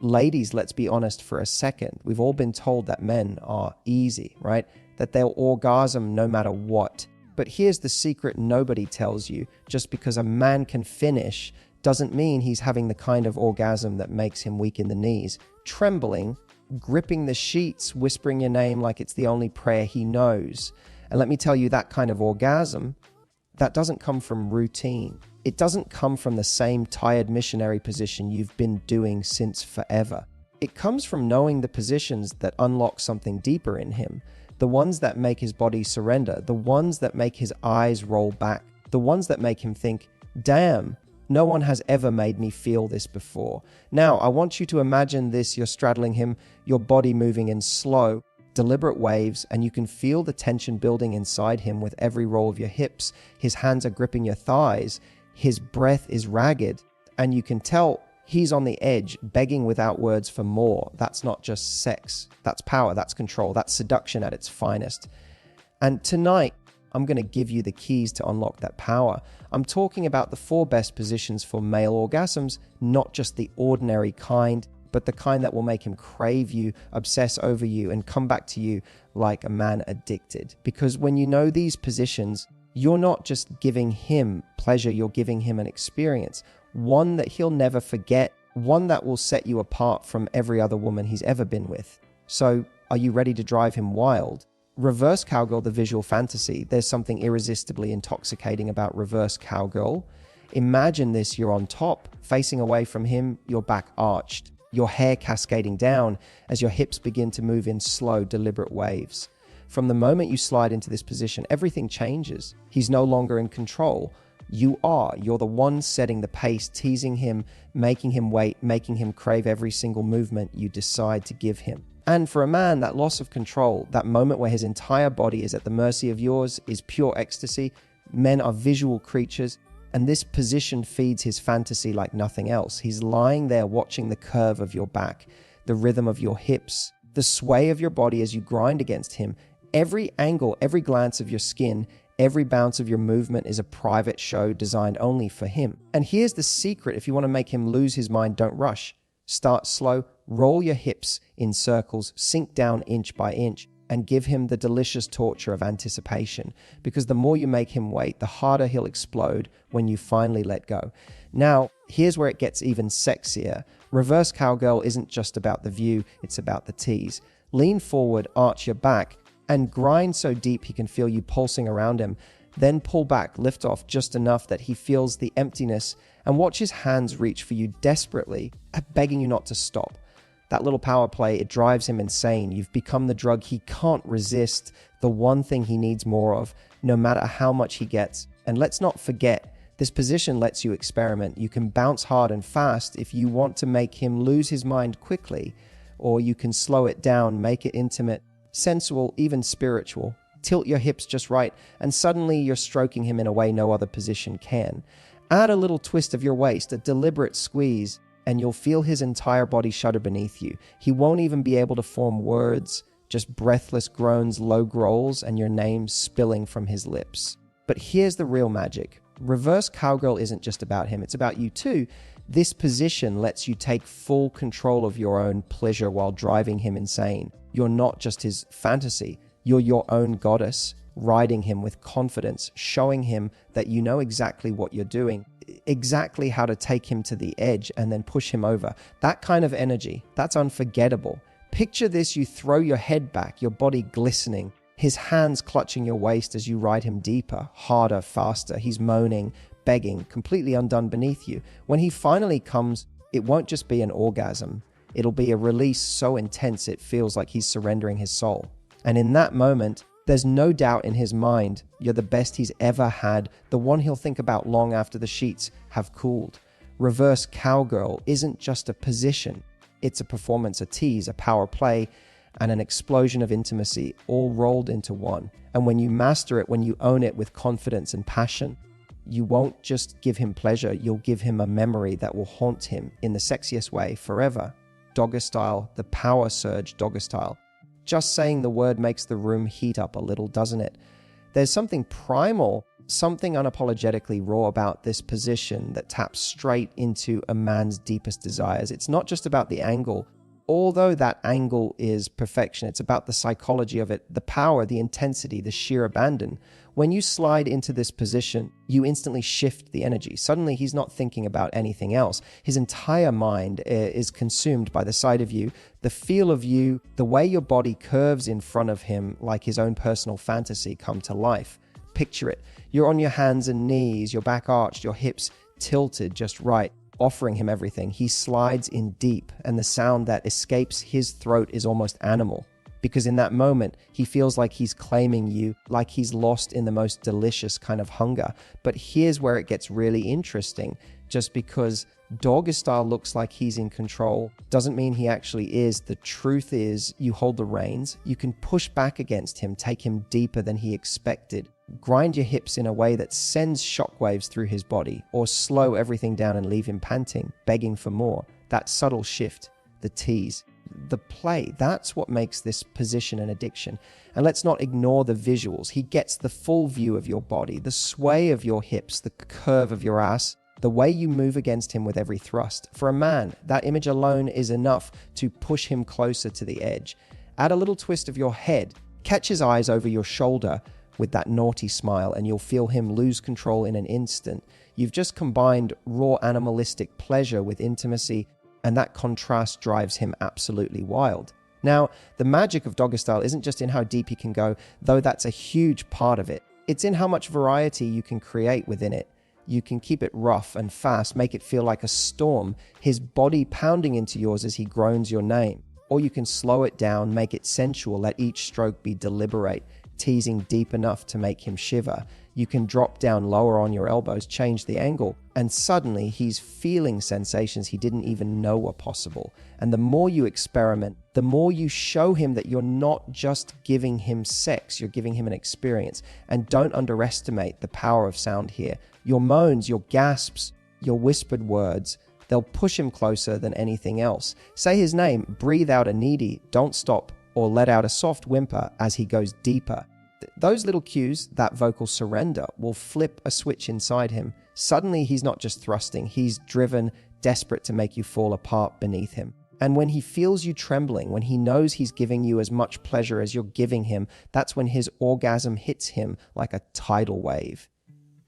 ladies, let's be honest for a second. We've all been told that men are easy, right? That they'll orgasm no matter what. But here's the secret nobody tells you. Just because a man can finish doesn't mean he's having the kind of orgasm that makes him weak in the knees, trembling, gripping the sheets, whispering your name like it's the only prayer he knows. And let me tell you, that kind of orgasm, that doesn't come from routine. It doesn't come from the same tired missionary position you've been doing since forever. It comes from knowing the positions that unlock something deeper in him, the ones that make his body surrender, the ones that make his eyes roll back, the ones that make him think, damn, no one has ever made me feel this before. Now, I want you to imagine this, you're straddling him, your body moving in slow, deliberate waves, and you can feel the tension building inside him with every roll of your hips. His hands are gripping your thighs, his breath is ragged, and you can tell he's on the edge, begging without words for more. That's not just sex. That's power, that's control, that's seduction at its finest. And tonight, I'm going to give you the keys to unlock that power. I'm talking about the 4 best positions for male orgasms, not just the ordinary kind, but the kind that will make him crave you, obsess over you, and come back to you like a man addicted. Because when you know these positions, you're not just giving him pleasure, you're giving him an experience, one that he'll never forget, one that will set you apart from every other woman he's ever been with. So, are you ready to drive him wild? Reverse cowgirl, the visual fantasy. There's something irresistibly intoxicating about reverse cowgirl. Imagine this, you're on top, facing away from him, your back arched, your hair cascading down as your hips begin to move in slow, deliberate waves. From the moment you slide into this position, everything changes. He's no longer in control. You are. You're the one setting the pace, teasing him, making him wait, making him crave every single movement you decide to give him. And for a man, that loss of control, that moment where his entire body is at the mercy of yours, is pure ecstasy. Men are visual creatures, and this position feeds his fantasy like nothing else. He's lying there watching the curve of your back, the rhythm of your hips, the sway of your body as you grind against him. Every angle, every glance of your skin, every bounce of your movement is a private show designed only for him. And here's the secret: if you want to make him lose his mind, don't rush. Start slow, roll your hips in circles, sink down inch by inch, and give him the delicious torture of anticipation. Because the more you make him wait, the harder he'll explode when you finally let go. Now, here's where it gets even sexier. Reverse cowgirl isn't just about the view, it's about the tease. Lean forward, arch your back, and grind so deep he can feel you pulsing around him. Then pull back, lift off just enough that he feels the emptiness, and watch his hands reach for you desperately, begging you not to stop. That little power play, it drives him insane. You've become the drug he can't resist, the one thing he needs more of, no matter how much he gets. And let's not forget, this position lets you experiment. You can bounce hard and fast if you want to make him lose his mind quickly, or you can slow it down, make it intimate, sensual, even spiritual. Tilt your hips just right, and suddenly you're stroking him in a way no other position can. Add a little twist of your waist, a deliberate squeeze, and you'll feel his entire body shudder beneath you. He won't even be able to form words, just breathless groans, low growls, and your name spilling from his lips. But here's the real magic. Reverse cowgirl isn't just about him, it's about you too. This position lets you take full control of your own pleasure while driving him insane. You're not just his fantasy, you're your own goddess, riding him with confidence, showing him that you know exactly what you're doing, exactly how to take him to the edge and then push him over. That kind of energy, that's unforgettable. Picture this: you throw your head back, your body glistening, his hands clutching your waist as you ride him deeper, harder, faster. He's moaning, begging, completely undone beneath you. When he finally comes, it won't just be an orgasm. It'll be a release so intense it feels like he's surrendering his soul. And in that moment, there's no doubt in his mind, you're the best he's ever had, the one he'll think about long after the sheets have cooled. Reverse cowgirl isn't just a position. It's a performance, a tease, a power play, and an explosion of intimacy, all rolled into one. And when you master it, when you own it with confidence and passion, you won't just give him pleasure, you'll give him a memory that will haunt him in the sexiest way forever. Dogger style, the power surge dogger style. Just saying the word makes the room heat up a little, doesn't it? There's something primal something unapologetically raw about this position that taps straight into a man's deepest desires. It's not just about the angle, although that angle is perfection. It's about the psychology of it, the power, the intensity, the sheer abandon. When you slide into this position, you instantly shift the energy. Suddenly, he's not thinking about anything else. His entire mind is consumed by the sight of you, the feel of you, the way your body curves in front of him like his own personal fantasy come to life. Picture it. You're on your hands and knees, your back arched, your hips tilted just right, offering him everything. He slides in deep, and the sound that escapes his throat is almost animal. Because in that moment, he feels like he's claiming you, like he's lost in the most delicious kind of hunger. But here's where it gets really interesting. Just because doggy style looks like he's in control doesn't mean he actually is. The truth is, you hold the reins, you can push back against him, take him deeper than he expected, grind your hips in a way that sends shockwaves through his body, or slow everything down and leave him panting, begging for more. That subtle shift, the tease, the play, that's what makes this position an addiction. And let's not ignore the visuals. He gets the full view of your body, the sway of your hips, the curve of your ass, the way you move against him with every thrust. For a man, that image alone is enough to push him closer to the edge. Add a little twist of your head, catch his eyes over your shoulder with that naughty smile, and you'll feel him lose control in an instant. You've just combined raw animalistic pleasure with intimacy, and that contrast drives him absolutely wild. Now, the magic of doggy style isn't just in how deep he can go, though that's a huge part of it. It's in how much variety you can create within it. You can keep it rough and fast, make it feel like a storm, his body pounding into yours as he groans your name. Or you can slow it down, make it sensual, let each stroke be deliberate, teasing deep enough to make him shiver. You can drop down lower on your elbows, change the angle, and suddenly he's feeling sensations he didn't even know were possible. And the more you experiment, the more you show him that you're not just giving him sex, you're giving him an experience. And don't underestimate the power of sound here. Your moans, your gasps, your whispered words, they'll push him closer than anything else. Say his name, breathe out a needy, don't stop, or let out a soft whimper as he goes deeper. Those little cues, that vocal surrender, will flip a switch inside him. Suddenly he's not just thrusting, he's driven, desperate to make you fall apart beneath him. And when he feels you trembling, when he knows he's giving you as much pleasure as you're giving him, that's when his orgasm hits him like a tidal wave.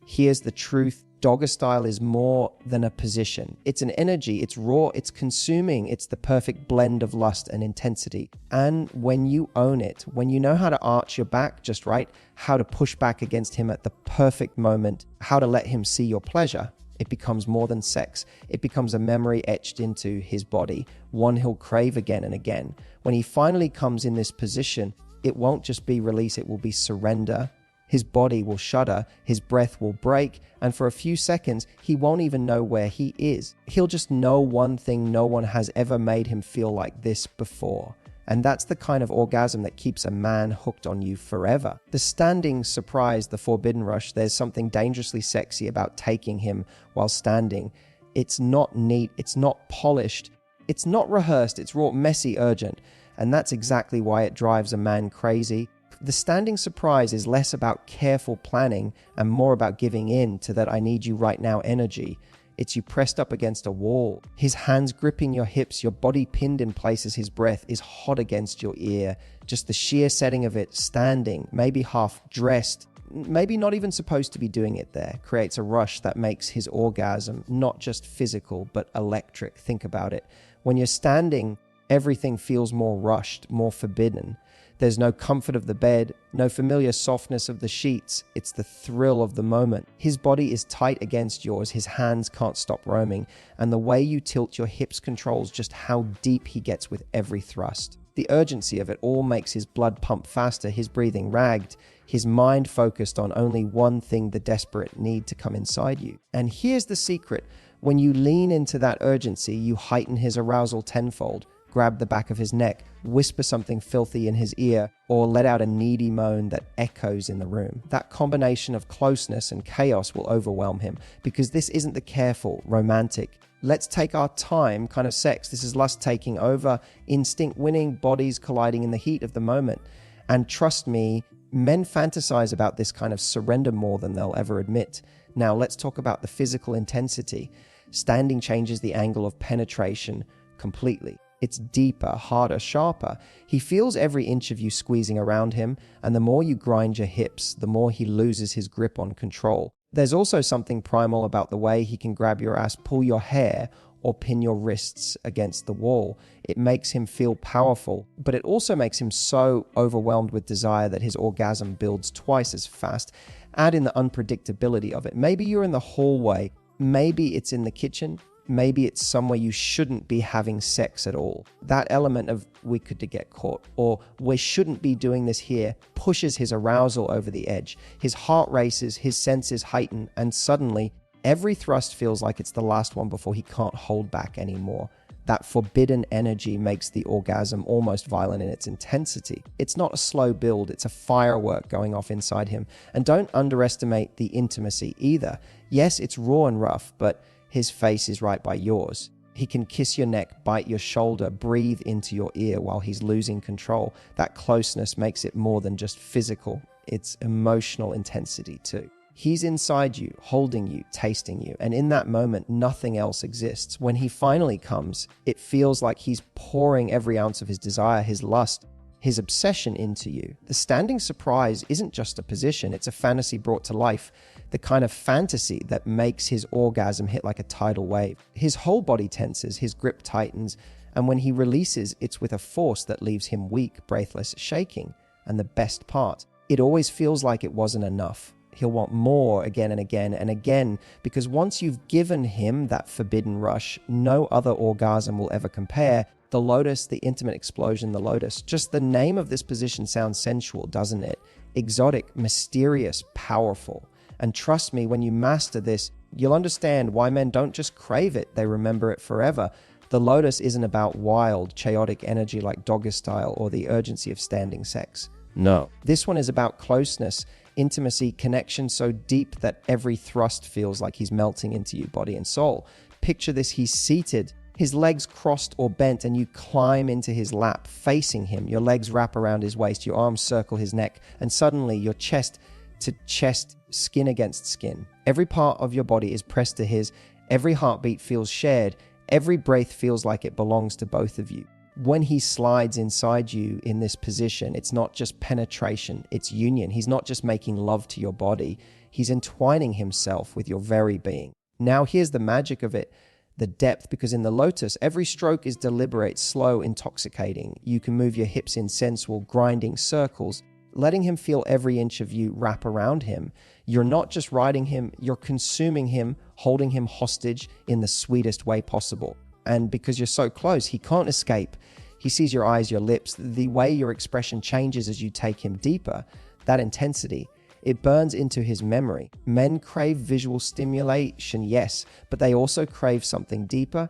Here's the truth. Doggy style is more than a position. It's an energy, it's raw, it's consuming, it's the perfect blend of lust and intensity. And when you own it, when you know how to arch your back just right, how to push back against him at the perfect moment, how to let him see your pleasure, it becomes more than sex. It becomes a memory etched into his body, one he'll crave again and again. When he finally comes in this position, it won't just be release, it will be surrender. His body will shudder, his breath will break, and for a few seconds, he won't even know where he is. He'll just know one thing: no one has ever made him feel like this before. And that's the kind of orgasm that keeps a man hooked on you forever. The standing surprise, the forbidden rush, there's something dangerously sexy about taking him while standing. It's not neat, it's not polished, it's not rehearsed, it's raw, messy, urgent. And that's exactly why it drives a man crazy. The standing surprise is less about careful planning and more about giving in to that I need you right now energy. It's you pressed up against a wall, his hands gripping your hips, your body pinned in places, his breath is hot against your ear. Just the sheer setting of it, standing, maybe half dressed, maybe not even supposed to be doing it there, creates a rush that makes his orgasm not just physical, but electric. Think about it. When you're standing, everything feels more rushed, more forbidden. There's no comfort of the bed, no familiar softness of the sheets. It's the thrill of the moment. His body is tight against yours. His hands can't stop roaming. And the way you tilt your hips controls just how deep he gets with every thrust. The urgency of it all makes his blood pump faster, his breathing ragged, his mind focused on only one thing, the desperate need to come inside you. And here's the secret. When you lean into that urgency, you heighten his arousal tenfold. Grab the back of his neck, whisper something filthy in his ear, or let out a needy moan that echoes in the room. That combination of closeness and chaos will overwhelm him, because this isn't the careful, romantic, let's take our time kind of sex. This is lust taking over, instinct winning, bodies colliding in the heat of the moment. And trust me, Men fantasize about this kind of surrender more than they'll ever admit. Now, let's talk about the physical intensity. Standing changes the angle of penetration completely. It's deeper, harder, sharper. He feels every inch of you squeezing around him, and the more you grind your hips, the more he loses his grip on control. There's also something primal about the way he can grab your ass, pull your hair, or pin your wrists against the wall. It makes him feel powerful, but it also makes him so overwhelmed with desire that his orgasm builds twice as fast. Add in the unpredictability of it. Maybe you're in the hallway, maybe it's in the kitchen, maybe it's somewhere you shouldn't be having sex at all. That element of we could get caught, or we shouldn't be doing this here, pushes his arousal over the edge. His heart races, his senses heighten, and suddenly every thrust feels like it's the last one before he can't hold back anymore. That forbidden energy makes the orgasm almost violent in its intensity. It's not a slow build, it's a firework going off inside him. And don't underestimate the intimacy either. Yes, it's raw and rough, but his face is right by yours. He can kiss your neck, bite your shoulder, breathe into your ear while he's losing control. That closeness makes it more than just physical, it's emotional intensity too. He's inside you, holding you, tasting you, and in that moment, nothing else exists. When he finally comes, it feels like he's pouring every ounce of his desire, his lust, his obsession into you. The standing surprise isn't just a position, it's a fantasy brought to life, the kind of fantasy that makes his orgasm hit like a tidal wave. His whole body tenses, his grip tightens, and when he releases, it's with a force that leaves him weak, breathless, shaking. And the best part, it always feels like it wasn't enough. He'll want more again and again and again, because once you've given him that forbidden rush, no other orgasm will ever compare. The lotus, the intimate explosion, the lotus. Just the name of this position sounds sensual, doesn't it? Exotic, mysterious, powerful. And trust me, when you master this, you'll understand why men don't just crave it, they remember it forever. The lotus isn't about wild, chaotic energy like dogger style or the urgency of standing sex. No. This one is about closeness, intimacy, connection so deep that every thrust feels like he's melting into you, body and soul. Picture this, he's seated, his legs crossed or bent, and you climb into his lap, facing him. Your legs wrap around his waist, your arms circle his neck, and suddenly your chest to chest, skin against skin. Every part of your body is pressed to his, every heartbeat feels shared, every breath feels like it belongs to both of you. When he slides inside you in this position, it's not just penetration, it's union. He's not just making love to your body, he's entwining himself with your very being. Now here's the magic of it, the depth, because in the lotus, every stroke is deliberate, slow, intoxicating. You can move your hips in sensual, grinding circles, letting him feel every inch of you wrap around him. You're not just riding him, you're consuming him, holding him hostage in the sweetest way possible. And because you're so close, he can't escape. He sees your eyes, your lips, the way your expression changes as you take him deeper. That intensity, it burns into his memory. Men crave visual stimulation, yes, but they also crave something deeper.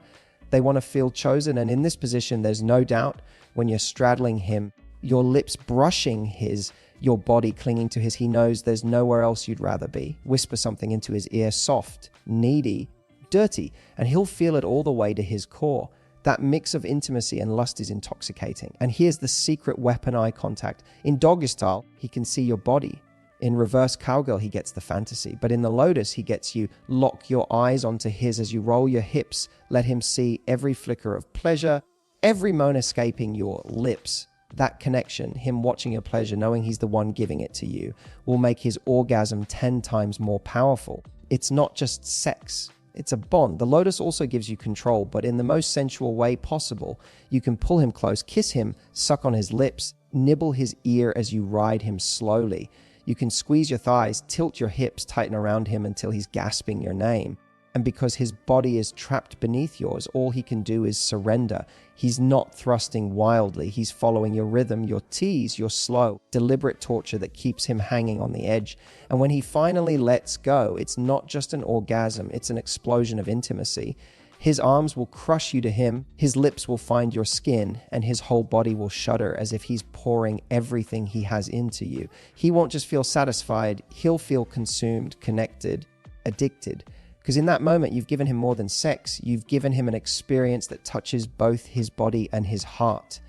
They want to feel chosen, and in this position, there's no doubt when you're straddling him, your lips brushing his, your body clinging to his, he knows there's nowhere else you'd rather be. Whisper something into his ear, soft, needy, dirty, and he'll feel it all the way to his core. That mix of intimacy and lust is intoxicating. And here's the secret weapon eye contact. In doggy style, he can see your body. In reverse cowgirl, he gets the fantasy. But in the lotus, he gets you lock your eyes onto his as you roll your hips. Let him see every flicker of pleasure, every moan escaping your lips. That connection, him watching your pleasure, knowing he's the one giving it to you, will make his orgasm 10 times more powerful. It's not just sex. It's a bond. The lotus also gives you control, but in the most sensual way possible. You can pull him close, kiss him, suck on his lips, nibble his ear as you ride him slowly. You can squeeze your thighs, tilt your hips, tighten around him until he's gasping your name. And because his body is trapped beneath yours, all he can do is surrender. He's not thrusting wildly. He's following your rhythm, your tease, your slow, deliberate torture that keeps him hanging on the edge. And when he finally lets go, it's not just an orgasm, it's an explosion of intimacy. His arms will crush you to him, his lips will find your skin, and his whole body will shudder as if he's pouring everything he has into you. He won't just feel satisfied, he'll feel consumed, connected, addicted. Because in that moment, you've given him more than sex. You've given him an experience that touches both his body and his heart.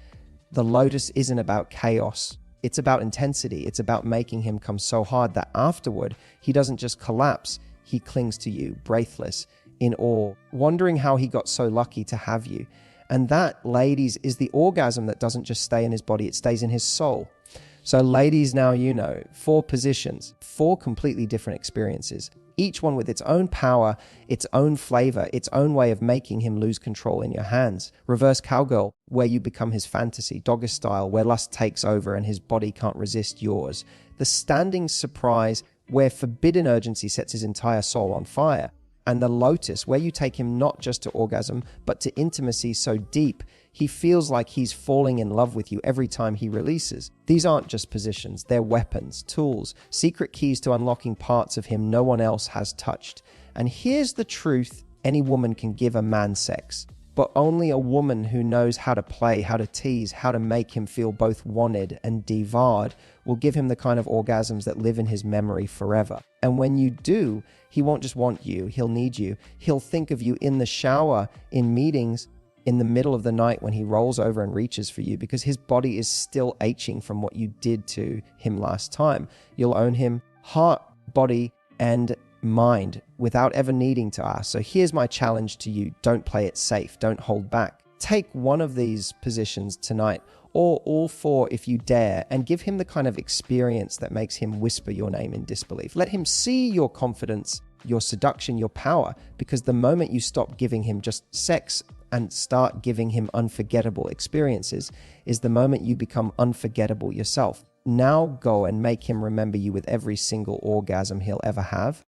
The lotus isn't about chaos. It's about intensity. It's about making him come so hard that afterward, he doesn't just collapse. He clings to you, breathless, in awe, wondering how he got so lucky to have you. And that, ladies, is the orgasm that doesn't just stay in his body, it stays in his soul. So ladies, now you know, 4 positions, 4 completely different experiences, each one with its own power, its own flavor, its own way of making him lose control in your hands. Reverse cowgirl, where you become his fantasy. Dogger style, where lust takes over and his body can't resist yours. The standing surprise, where forbidden urgency sets his entire soul on fire. And the lotus, where you take him not just to orgasm, but to intimacy so deep, he feels like he's falling in love with you every time he releases. These aren't just positions, they're weapons, tools, secret keys to unlocking parts of him no one else has touched. And here's the truth: any woman can give a man sex, but only a woman who knows how to play, how to tease, how to make him feel both wanted and devoured will give him the kind of orgasms that live in his memory forever. And when you do, he won't just want you, he'll need you. He'll think of you in the shower, in meetings, in the middle of the night when he rolls over and reaches for you, because his body is still aching from what you did to him last time. You'll own him heart, body, and mind without ever needing to ask. So here's my challenge to you: don't play it safe, don't hold back. Take one of these positions tonight, or all 4 if you dare, and give him the kind of experience that makes him whisper your name in disbelief. Let him see your confidence, your seduction, your power, because the moment you stop giving him just sex and start giving him unforgettable experiences is the moment you become unforgettable yourself. Now go and make him remember you with every single orgasm he'll ever have.